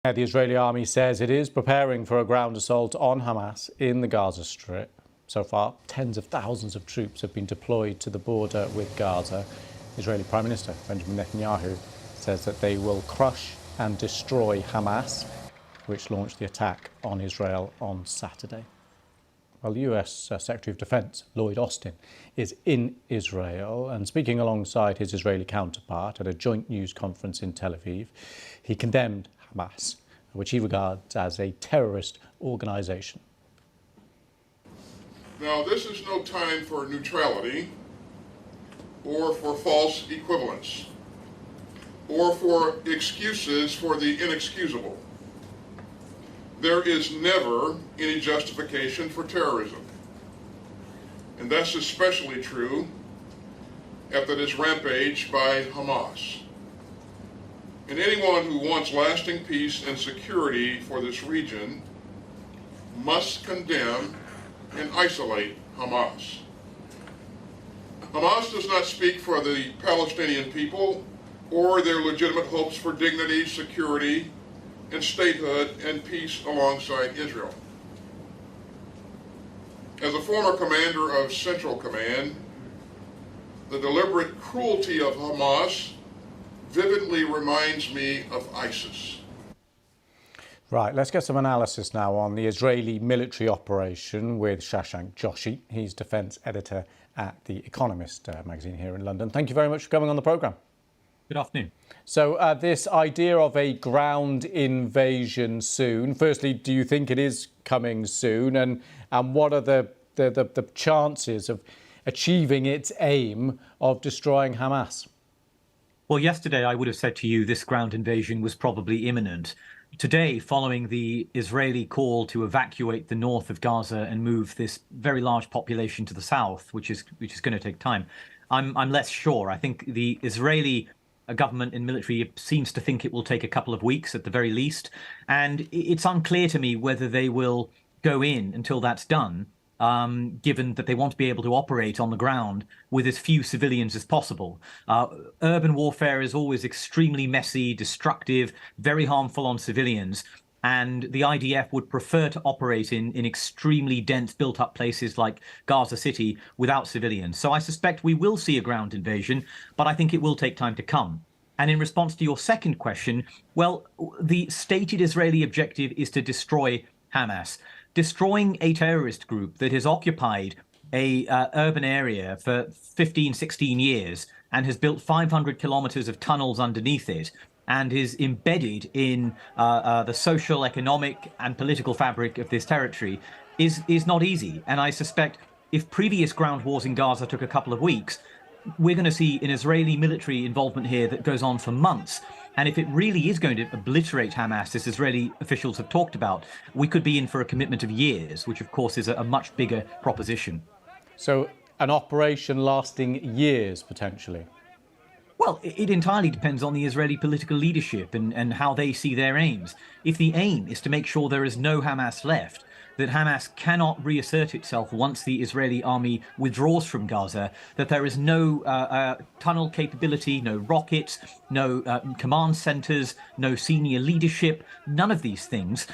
The Israeli army says it is preparing for a ground assault on Hamas in the Gaza Strip. So far, tens of thousands of troops have been deployed to the border with Gaza. Israeli Prime Minister Benjamin Netanyahu says that they will crush and destroy Hamas, which launched the attack on Israel on Saturday. Well, the US Secretary of Defense Lloyd Austin is in Israel and speaking alongside his Israeli counterpart at a joint news conference in Tel Aviv. He condemned Hamas, which he regards as a terrorist organisation. Now, this is no time for neutrality or for false equivalence or for excuses for the inexcusable. There is never any justification for terrorism. And that's especially true after this rampage by Hamas. And anyone who wants lasting peace and security for this region must condemn and isolate Hamas. Hamas does not speak for the Palestinian people or their legitimate hopes for dignity, security, and statehood and peace alongside Israel. As a former commander of Central Command, the deliberate cruelty of Hamas vividly reminds me of ISIS. Right, let's get some analysis now on the Israeli military operation with Shashank Joshi. He's defence editor at The Economist magazine here in London. Thank you very much for coming on the programme. Good afternoon. So this idea of a ground invasion soon, firstly, do you think it is coming soon? And what are the chances of achieving its aim of destroying Hamas? Well, yesterday I would have said to you this ground invasion was probably imminent. Today, following the Israeli call to evacuate the north of Gaza and move this very large population to the south, which is going to take time, I'm less sure. I think the Israeli government and military seems to think it will take a couple of weeks at the very least, and it's unclear to me whether they will go in until that's done. Given that they want to be able to operate on the ground with as few civilians as possible. Urban warfare is always extremely messy, destructive, very harmful on civilians. And the IDF would prefer to operate in extremely dense built-up places like Gaza City without civilians. So I suspect we will see a ground invasion, but I think it will take time to come. And in response to your second question, well, the stated Israeli objective is to destroy Hamas. Destroying a terrorist group that has occupied a urban area for 15, 16 years and has built 500 kilometers of tunnels underneath it and is embedded in the social, economic and political fabric of this territory is not easy. And I suspect if previous ground wars in Gaza took a couple of weeks, we're going to see an Israeli military involvement here that goes on for months. And if it really is going to obliterate Hamas, as Israeli officials have talked about, we could be in for a commitment of years, which of course is a much bigger proposition. So an operation lasting years, potentially? Well, it entirely depends on the Israeli political leadership and how they see their aims. If the aim is to make sure there is no Hamas left, that Hamas cannot reassert itself once the Israeli army withdraws from Gaza, that there is no tunnel capability, no rockets, no command centers, no senior leadership, none of these things.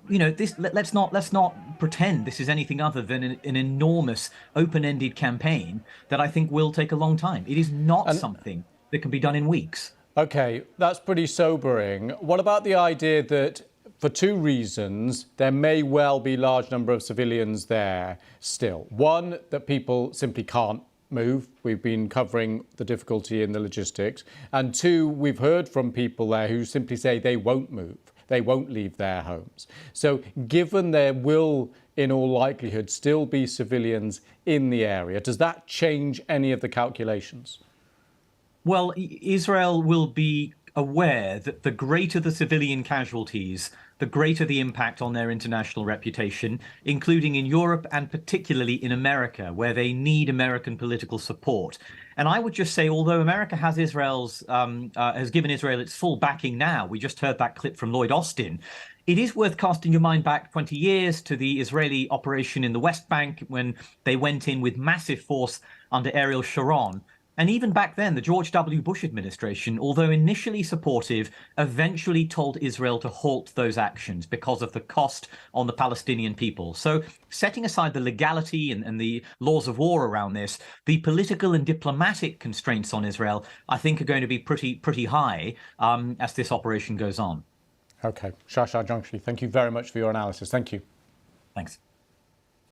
You know, let's not pretend this is anything other than an enormous open-ended campaign that I think will take a long time. It is not something that can be done in weeks. OK, that's pretty sobering. What about the idea that for two reasons, there may well be a large number of civilians there still? One, that people simply can't move. We've been covering the difficulty in the logistics. And two, we've heard from people there who simply say they won't move. They won't leave their homes. So given there will, in all likelihood, still be civilians in the area, does that change any of the calculations? Well, Israel will be aware that the greater the civilian casualties, the greater the impact on their international reputation, including in Europe and particularly in America, where they need American political support. And I would just say, although America has has given Israel its full backing now, we just heard that clip from Lloyd Austin, it is worth casting your mind back 20 years to the Israeli operation in the West Bank when they went in with massive force under Ariel Sharon And even back then, the George W. Bush administration, although initially supportive, eventually told Israel to halt those actions because of the cost on the Palestinian people. So setting aside the legality and the laws of war around this, the political and diplomatic constraints on Israel, I think, are going to be pretty high as this operation goes on. Okay. Shasha Jangshi, thank you very much for your analysis. Thank you. Thanks.